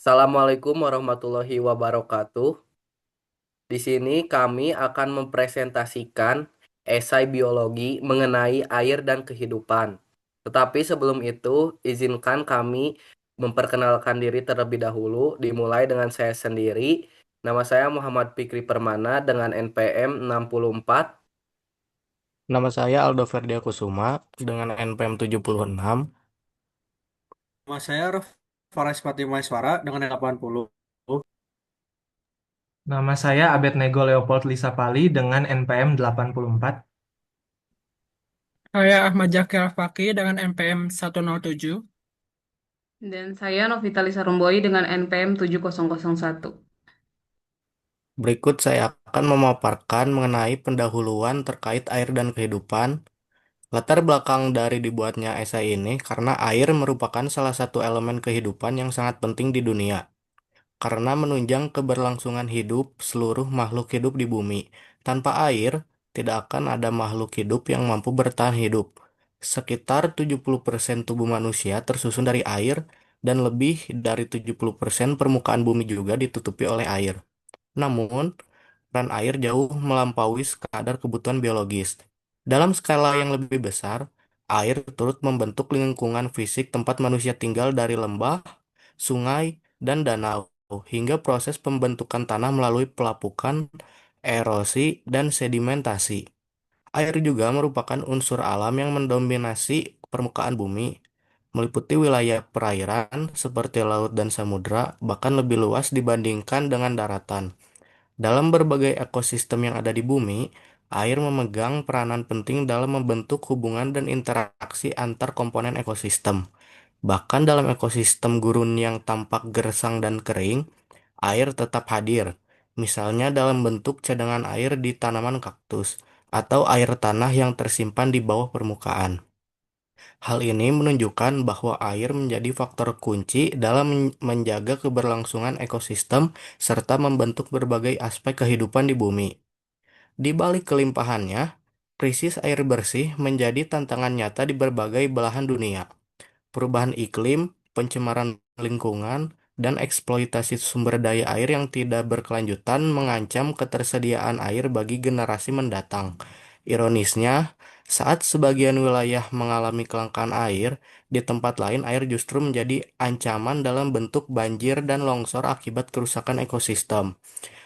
Assalamualaikum warahmatullahi wabarakatuh. Di sini kami akan mempresentasikan esai biologi mengenai air dan kehidupan. Tetapi sebelum itu, izinkan kami memperkenalkan diri terlebih dahulu, dimulai dengan saya sendiri. Nama saya Muhammad Fikri Permana dengan NPM 64. Nama saya Aldo Ferdiakusuma dengan NPM 76. Nama saya Faris Fatimah dengan 80. Nama saya Abednego Leopold Lisapali dengan NPM 84. Saya Ahmad Jakir Al-Fakih dengan NPM 107. Dan saya Novita Lisa Romboi dengan NPM 7001. Berikut saya akan memaparkan mengenai pendahuluan terkait air dan kehidupan. Latar belakang dari dibuatnya esai ini karena air merupakan salah satu elemen kehidupan yang sangat penting di dunia. Karena menunjang keberlangsungan hidup seluruh makhluk hidup di bumi. Tanpa air, tidak akan ada makhluk hidup yang mampu bertahan hidup. Sekitar 70% tubuh manusia tersusun dari air, dan lebih dari 70% permukaan bumi juga ditutupi oleh air. Namun, peran air jauh melampaui sekadar kebutuhan biologis. Dalam skala yang lebih besar, air turut membentuk lingkungan fisik tempat manusia tinggal dari lembah, sungai, dan danau, hingga proses pembentukan tanah melalui pelapukan, erosi, dan sedimentasi. Air juga merupakan unsur alam yang mendominasi permukaan bumi, meliputi wilayah perairan seperti laut dan samudra, bahkan lebih luas dibandingkan dengan daratan. Dalam berbagai ekosistem yang ada di bumi, air memegang peranan penting dalam membentuk hubungan dan interaksi antar komponen ekosistem. Bahkan dalam ekosistem gurun yang tampak gersang dan kering, air tetap hadir, misalnya dalam bentuk cadangan air di tanaman kaktus atau air tanah yang tersimpan di bawah permukaan. Hal ini menunjukkan bahwa air menjadi faktor kunci dalam menjaga keberlangsungan ekosistem serta membentuk berbagai aspek kehidupan di bumi. Di balik kelimpahannya, krisis air bersih menjadi tantangan nyata di berbagai belahan dunia. Perubahan iklim, pencemaran lingkungan, dan eksploitasi sumber daya air yang tidak berkelanjutan mengancam ketersediaan air bagi generasi mendatang. Ironisnya, saat sebagian wilayah mengalami kelangkaan air, di tempat lain air justru menjadi ancaman dalam bentuk banjir dan longsor akibat kerusakan ekosistem.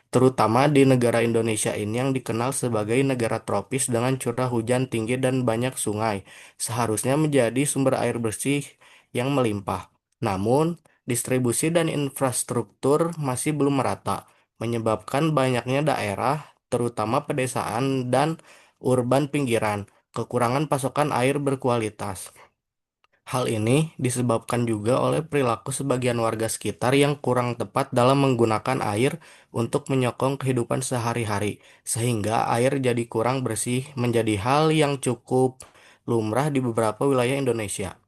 Terutama di negara Indonesia ini yang dikenal sebagai negara tropis dengan curah hujan tinggi dan banyak sungai, seharusnya menjadi sumber air bersih yang melimpah. Namun, distribusi dan infrastruktur masih belum merata, menyebabkan banyaknya daerah, terutama pedesaan dan urban pinggiran, kekurangan pasokan air berkualitas. Hal ini disebabkan juga oleh perilaku sebagian warga sekitar yang kurang tepat dalam menggunakan air untuk menyokong kehidupan sehari-hari, sehingga air jadi kurang bersih menjadi hal yang cukup lumrah di beberapa wilayah Indonesia.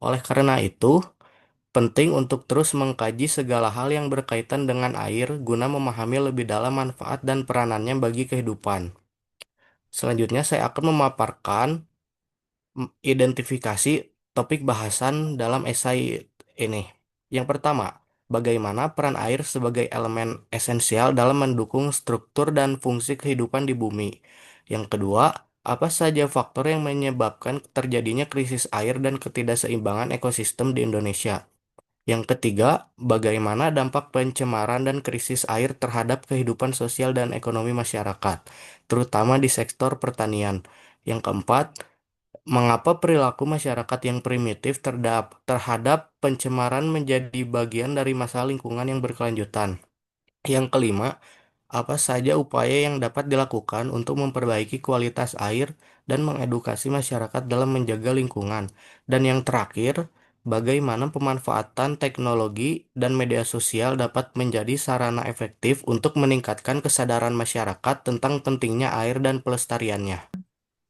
Oleh karena itu, penting untuk terus mengkaji segala hal yang berkaitan dengan air guna memahami lebih dalam manfaat dan peranannya bagi kehidupan. Selanjutnya, saya akan memaparkan identifikasi topik bahasan dalam esai ini. Yang pertama, bagaimana peran air sebagai elemen esensial dalam mendukung struktur dan fungsi kehidupan di bumi. Yang kedua, apa saja faktor yang menyebabkan terjadinya krisis air dan ketidakseimbangan ekosistem di Indonesia. Yang ketiga, bagaimana dampak pencemaran dan krisis air terhadap kehidupan sosial dan ekonomi masyarakat, terutama di sektor pertanian. Yang keempat, mengapa perilaku masyarakat yang primitif terhadap pencemaran menjadi bagian dari masalah lingkungan yang berkelanjutan? Yang kelima, apa saja upaya yang dapat dilakukan untuk memperbaiki kualitas air dan mengedukasi masyarakat dalam menjaga lingkungan? Dan yang terakhir, bagaimana pemanfaatan teknologi dan media sosial dapat menjadi sarana efektif untuk meningkatkan kesadaran masyarakat tentang pentingnya air dan pelestariannya?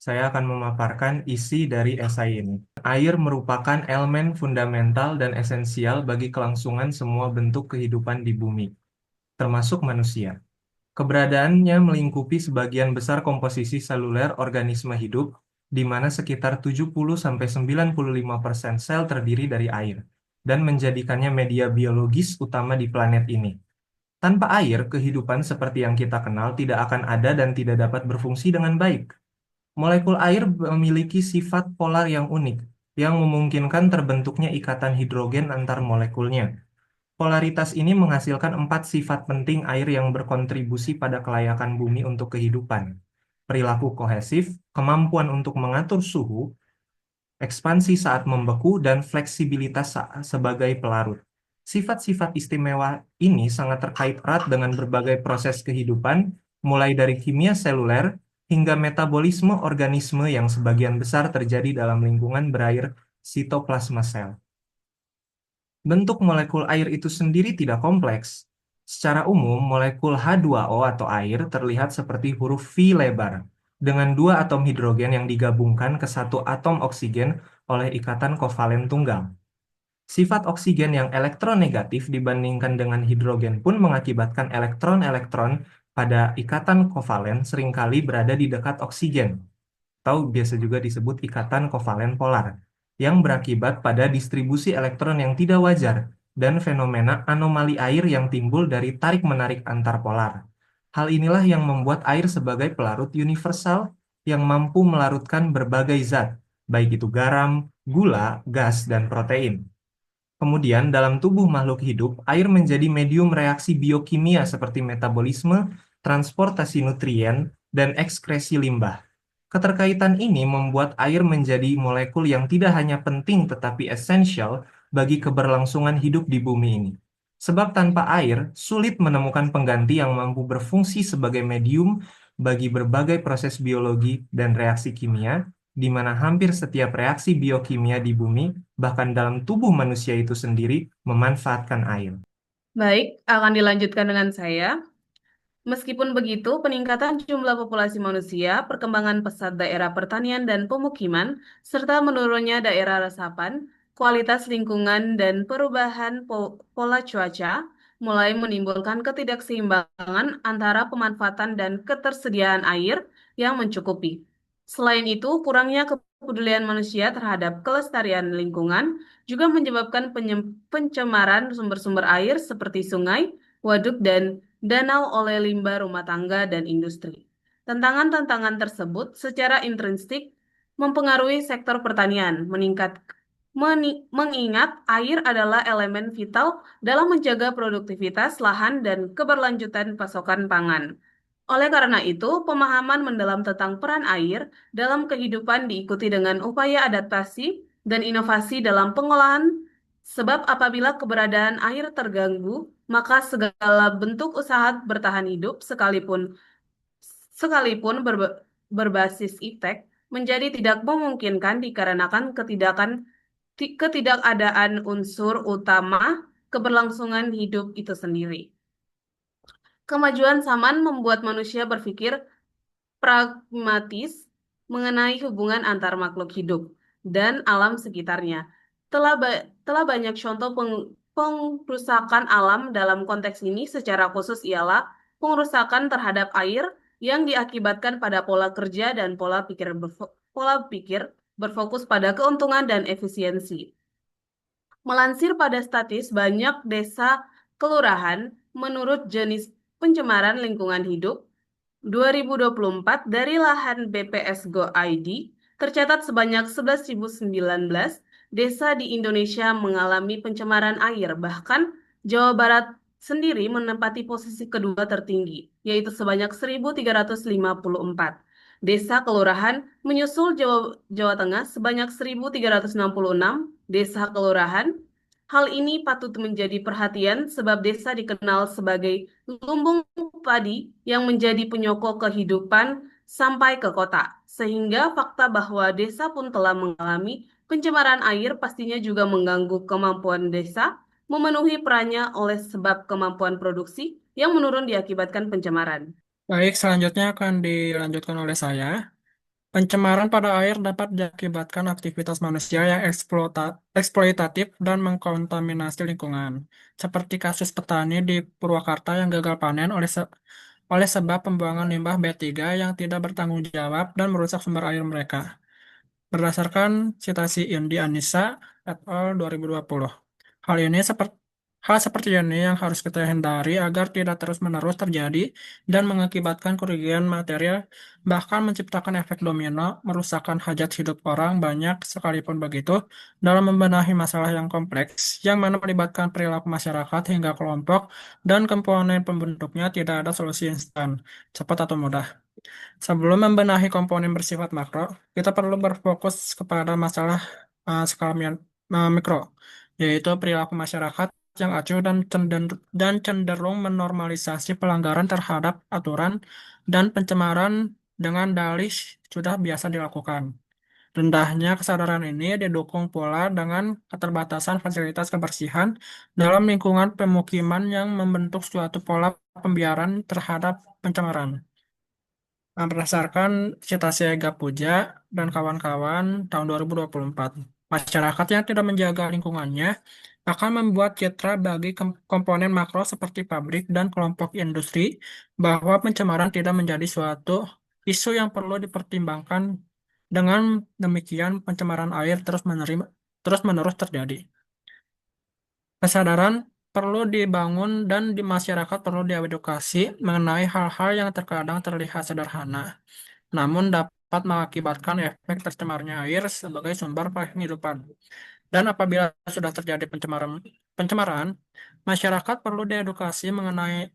Saya akan memaparkan isi dari esai ini. Air merupakan elemen fundamental dan esensial bagi kelangsungan semua bentuk kehidupan di bumi, termasuk manusia. Keberadaannya melingkupi sebagian besar komposisi seluler organisme hidup, di mana sekitar 70-95% sel terdiri dari air. dan menjadikannya media biologis utama di planet ini. Tanpa air, kehidupan seperti yang kita kenal tidak akan ada dan tidak dapat berfungsi dengan baik. Molekul air memiliki sifat polar yang unik, yang memungkinkan terbentuknya ikatan hidrogen antar molekulnya. Polaritas ini menghasilkan 4 sifat penting air yang berkontribusi pada kelayakan bumi untuk kehidupan. Perilaku kohesif, kemampuan untuk mengatur suhu, ekspansi saat membeku, dan fleksibilitas sebagai pelarut. Sifat-sifat istimewa ini sangat terkait erat dengan berbagai proses kehidupan, mulai dari kimia seluler hingga metabolisme organisme yang sebagian besar terjadi dalam lingkungan berair sitoplasma sel. Bentuk molekul air itu sendiri tidak kompleks. Secara umum, molekul H2O atau air terlihat seperti huruf V lebar, dengan 2 atom hidrogen yang digabungkan ke 1 atom oksigen oleh ikatan kovalen tunggal. Sifat oksigen yang elektronegatif dibandingkan dengan hidrogen pun mengakibatkan elektron-elektron pada ikatan kovalen seringkali berada di dekat oksigen, atau biasa juga disebut ikatan kovalen polar, yang berakibat pada distribusi elektron yang tidak wajar dan fenomena anomali air yang timbul dari tarik-menarik antar polar. Hal inilah yang membuat air sebagai pelarut universal yang mampu melarutkan berbagai zat, baik itu garam, gula, gas, dan protein. Kemudian, dalam tubuh makhluk hidup, air menjadi medium reaksi biokimia seperti metabolisme, transportasi nutrien, dan ekskresi limbah. Keterkaitan ini membuat air menjadi molekul yang tidak hanya penting tetapi esensial bagi keberlangsungan hidup di bumi ini. Sebab tanpa air, sulit menemukan pengganti yang mampu berfungsi sebagai medium bagi berbagai proses biologi dan reaksi kimia, di mana hampir setiap reaksi biokimia di bumi, bahkan dalam tubuh manusia itu sendiri, memanfaatkan air. Baik, akan dilanjutkan dengan saya. Meskipun begitu, peningkatan jumlah populasi manusia, perkembangan pesat daerah pertanian dan pemukiman, serta menurunnya daerah resapan, kualitas lingkungan, dan perubahan pola cuaca mulai menimbulkan ketidakseimbangan antara pemanfaatan dan ketersediaan air yang mencukupi. Selain itu, kurangnya kepedulian manusia terhadap kelestarian lingkungan juga menyebabkan pencemaran sumber-sumber air seperti sungai, waduk, dan danau oleh limbah rumah tangga dan industri. Tantangan-tantangan tersebut secara intrinsik mempengaruhi sektor pertanian, mengingat air adalah elemen vital dalam menjaga produktivitas lahan dan keberlanjutan pasokan pangan. Oleh karena itu, pemahaman mendalam tentang peran air dalam kehidupan diikuti dengan upaya adaptasi dan inovasi dalam pengolahan, sebab apabila keberadaan air terganggu, maka segala bentuk usaha bertahan hidup sekalipun berbasis iptek menjadi tidak memungkinkan dikarenakan ketidakadaan unsur utama keberlangsungan hidup itu sendiri. Kemajuan zaman membuat manusia berpikir pragmatis mengenai hubungan antar makhluk hidup dan alam sekitarnya. Telah banyak contoh pengrusakan alam dalam konteks ini secara khusus ialah pengrusakan terhadap air yang diakibatkan pada pola kerja dan pola pikir berfokus pada keuntungan dan efisiensi. Melansir pada statis banyak desa kelurahan menurut jenis pencemaran lingkungan hidup 2024 dari lahan BPS Go ID tercatat sebanyak 11.019 desa di Indonesia mengalami pencemaran air. Bahkan Jawa Barat sendiri menempati posisi kedua tertinggi, yaitu sebanyak 1.354. Desa kelurahan menyusul Jawa Tengah sebanyak 1.366 desa kelurahan. Hal ini patut menjadi perhatian sebab desa dikenal sebagai lumbung padi yang menjadi penyokong kehidupan sampai ke kota. Sehingga fakta bahwa desa pun telah mengalami pencemaran air pastinya juga mengganggu kemampuan desa memenuhi perannya oleh sebab kemampuan produksi yang menurun diakibatkan pencemaran. Baik, selanjutnya akan dilanjutkan oleh saya. Pencemaran pada air dapat diakibatkan aktivitas manusia yang eksploitatif dan mengkontaminasi lingkungan, seperti kasus petani di Purwakarta yang gagal panen oleh sebab pembuangan limbah B3 yang tidak bertanggung jawab dan merusak sumber air mereka. Berdasarkan citasi Indi Anissa et al. 2020. Hal ini seperti Hal seperti ini yang harus kita hindari agar tidak terus-menerus terjadi dan mengakibatkan kerugian material, bahkan menciptakan efek domino, merusakkan hajat hidup orang banyak. Sekalipun begitu, dalam membenahi masalah yang kompleks, yang mana melibatkan perilaku masyarakat hingga kelompok dan komponen pembentuknya, tidak ada solusi instan, cepat atau mudah. Sebelum membenahi komponen bersifat makro, kita perlu berfokus kepada masalah skala mikro, yaitu perilaku masyarakat yang acuh dan cenderung menormalisasi pelanggaran terhadap aturan dan pencemaran dengan dalih sudah biasa dilakukan. Rendahnya kesadaran ini didukung pula dengan keterbatasan fasilitas kebersihan dalam lingkungan pemukiman yang membentuk suatu pola pembiaran terhadap pencemaran. Berdasarkan citasi Ega Puja dan kawan-kawan tahun 2024, masyarakat yang tidak menjaga lingkungannya akan membuat citra bagi komponen makro seperti pabrik dan kelompok industri bahwa pencemaran tidak menjadi suatu isu yang perlu dipertimbangkan. Dengan demikian, pencemaran air terus-menerus terjadi. Kesadaran perlu dibangun dan di masyarakat perlu diedukasi mengenai hal-hal yang terkadang terlihat sederhana, namun dapat mengakibatkan efek tercemarnya air sebagai sumber kehidupan. Dan apabila sudah terjadi pencemaran, masyarakat perlu diedukasi mengenai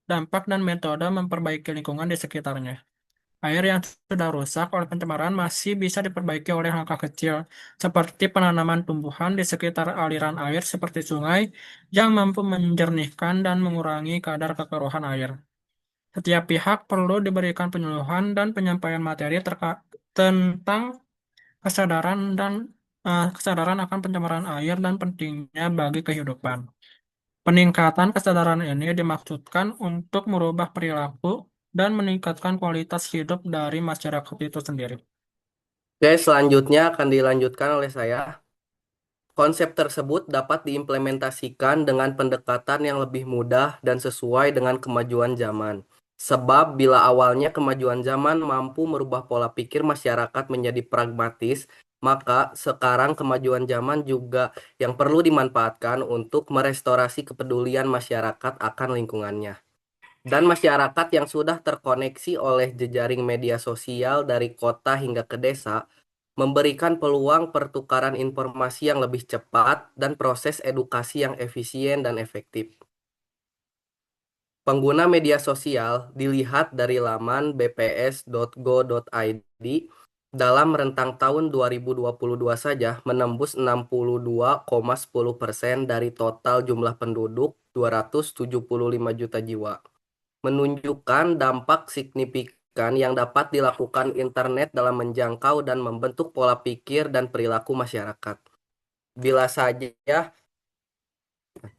dampak dan metode memperbaiki lingkungan di sekitarnya. Air yang sudah rusak oleh pencemaran masih bisa diperbaiki oleh langkah kecil, seperti penanaman tumbuhan di sekitar aliran air seperti sungai yang mampu menjernihkan dan mengurangi kadar kekeruhan air. Setiap pihak perlu diberikan penyuluhan dan penyampaian materi tentang kesadaran kesadaran akan pencemaran air dan pentingnya bagi kehidupan. Peningkatan kesadaran ini dimaksudkan untuk merubah perilaku dan meningkatkan kualitas hidup dari masyarakat itu sendiri. Oke, selanjutnya akan dilanjutkan oleh saya. Konsep tersebut dapat diimplementasikan dengan pendekatan yang lebih mudah dan sesuai dengan kemajuan zaman. Sebab bila awalnya kemajuan zaman mampu merubah pola pikir masyarakat menjadi pragmatis, maka sekarang kemajuan zaman juga yang perlu dimanfaatkan untuk merestorasi kepedulian masyarakat akan lingkungannya. Dan masyarakat yang sudah terkoneksi oleh jejaring media sosial dari kota hingga ke desa memberikan peluang pertukaran informasi yang lebih cepat dan proses edukasi yang efisien dan efektif. Pengguna media sosial dilihat dari laman bps.go.id dalam rentang tahun 2022 saja menembus 62,10% dari total jumlah penduduk 275 juta jiwa, menunjukkan dampak signifikan yang dapat dilakukan internet dalam menjangkau dan membentuk pola pikir dan perilaku masyarakat. Bila saja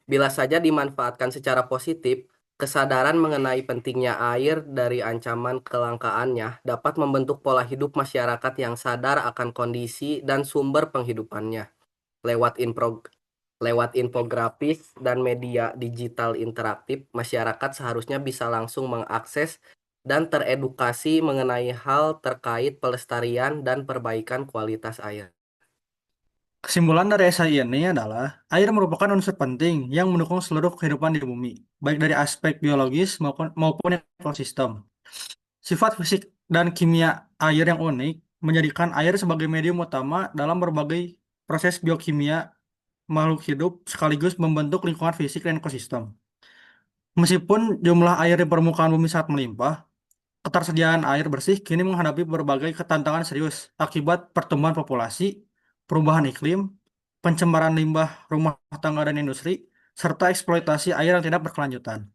Bila saja dimanfaatkan secara positif, kesadaran mengenai pentingnya air dari ancaman kelangkaannya dapat membentuk pola hidup masyarakat yang sadar akan kondisi dan sumber penghidupannya. Lewat infografis dan media digital interaktif, masyarakat seharusnya bisa langsung mengakses dan teredukasi mengenai hal terkait pelestarian dan perbaikan kualitas air. Kesimpulan dari esai ini adalah air merupakan unsur penting yang mendukung seluruh kehidupan di bumi, baik dari aspek biologis maupun ekosistem. Sifat fisik dan kimia air yang unik menjadikan air sebagai medium utama dalam berbagai proses biokimia makhluk hidup sekaligus membentuk lingkungan fisik dan ekosistem. Meskipun jumlah air di permukaan bumi sangat melimpah, ketersediaan air bersih kini menghadapi berbagai ketantangan serius akibat pertumbuhan populasi, perubahan iklim, pencemaran limbah rumah tangga dan industri, serta eksploitasi air yang tidak berkelanjutan.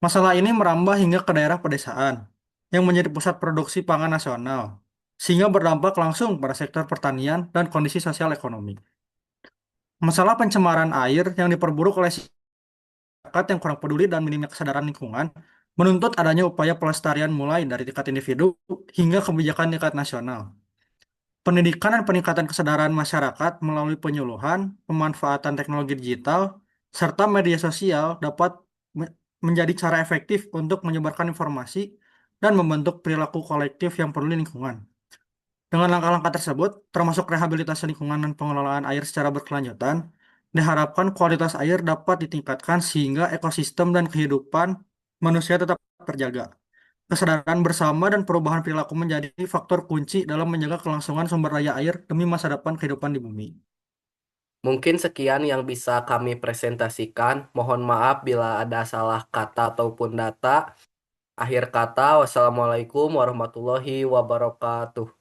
Masalah ini merambah hingga ke daerah pedesaan, yang menjadi pusat produksi pangan nasional, sehingga berdampak langsung pada sektor pertanian dan kondisi sosial ekonomi. Masalah pencemaran air yang diperburuk oleh masyarakat yang kurang peduli dan minimnya kesadaran lingkungan menuntut adanya upaya pelestarian mulai dari tingkat individu hingga kebijakan tingkat nasional. Pendidikan dan peningkatan kesadaran masyarakat melalui penyuluhan, pemanfaatan teknologi digital, serta media sosial dapat menjadi cara efektif untuk menyebarkan informasi dan membentuk perilaku kolektif yang peduli lingkungan. Dengan langkah-langkah tersebut, termasuk rehabilitasi lingkungan dan pengelolaan air secara berkelanjutan, Diharapkan kualitas air dapat ditingkatkan sehingga ekosistem dan kehidupan manusia tetap terjaga. Kesadaran bersama dan perubahan perilaku menjadi faktor kunci dalam menjaga kelangsungan sumber daya air demi masa depan kehidupan di bumi. Mungkin sekian yang bisa kami presentasikan. Mohon maaf bila ada salah kata ataupun data. Akhir kata, wassalamualaikum warahmatullahi wabarakatuh.